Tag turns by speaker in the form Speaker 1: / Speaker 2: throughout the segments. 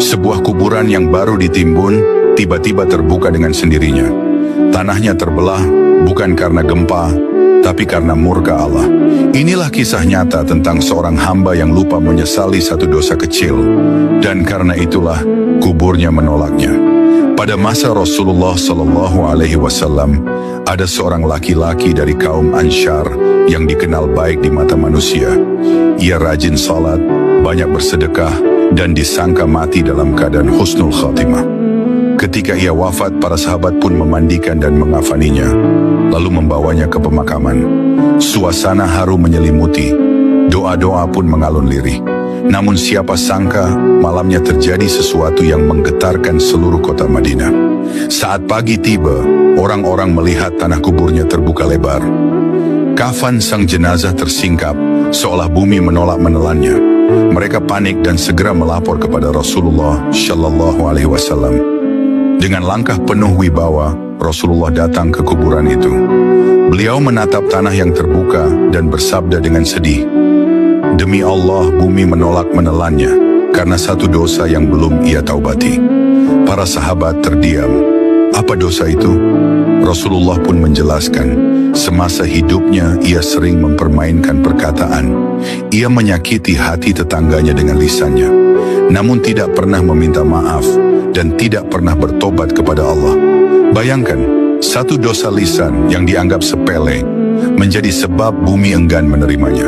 Speaker 1: Sebuah kuburan yang baru ditimbun tiba-tiba terbuka dengan sendirinya. Tanahnya terbelah bukan karena gempa, tapi karena murka Allah. Inilah kisah nyata tentang seorang hamba yang lupa menyesali satu dosa kecil, dan karena itulah kuburnya menolaknya. Pada masa Rasulullah SAW, ada seorang laki-laki dari kaum Ansyar yang dikenal baik di mata manusia. Ia rajin salat, banyak bersedekah, dan disangka mati dalam keadaan husnul khatimah. Ketika ia wafat, para sahabat pun memandikan dan mengafaninya, lalu membawanya ke pemakaman. Suasana haru menyelimuti, doa-doa pun mengalun lirih. Namun siapa sangka malamnya terjadi sesuatu yang menggetarkan seluruh kota Madinah. Saat pagi tiba, orang-orang melihat tanah kuburnya terbuka lebar. Kafan sang jenazah tersingkap, seolah bumi menolak menelannya. Mereka panik dan segera melapor kepada Rasulullah SAW. Dengan langkah penuh wibawa, Rasulullah datang ke kuburan itu. Beliau menatap tanah yang terbuka dan bersabda dengan sedih, "Demi Allah, bumi menolak menelannya karena satu dosa yang belum ia taubati." Para sahabat terdiam. Apa dosa itu? Rasulullah pun menjelaskan, semasa hidupnya ia sering mempermainkan perkataan. Ia menyakiti hati tetangganya dengan lisannya, namun tidak pernah meminta maaf dan tidak pernah bertobat kepada Allah. Bayangkan, satu dosa lisan yang dianggap sepele menjadi sebab bumi enggan menerimanya.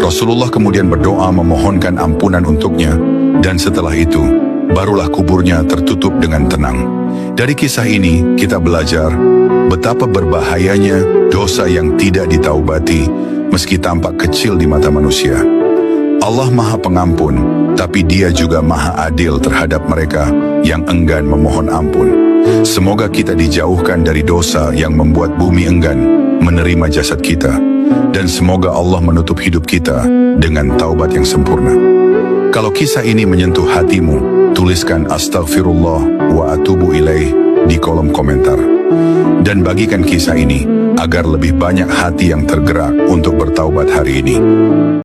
Speaker 1: Rasulullah kemudian berdoa memohonkan ampunan untuknya, dan setelah itu, barulah kuburnya tertutup dengan tenang. Dari kisah ini, kita belajar betapa berbahayanya dosa yang tidak ditaubati, meski tampak kecil di mata manusia. Allah Maha Pengampun, tapi Dia juga Maha Adil terhadap mereka yang enggan memohon ampun. Semoga kita dijauhkan dari dosa yang membuat bumi enggan menerima jasad kita, dan semoga Allah menutup hidup kita dengan taubat yang sempurna. Kalau kisah ini menyentuh hatimu, tuliskan astaghfirullah wa atubu ilaih di kolom komentar. Dan bagikan kisah ini agar lebih banyak hati yang tergerak untuk bertaubat hari ini.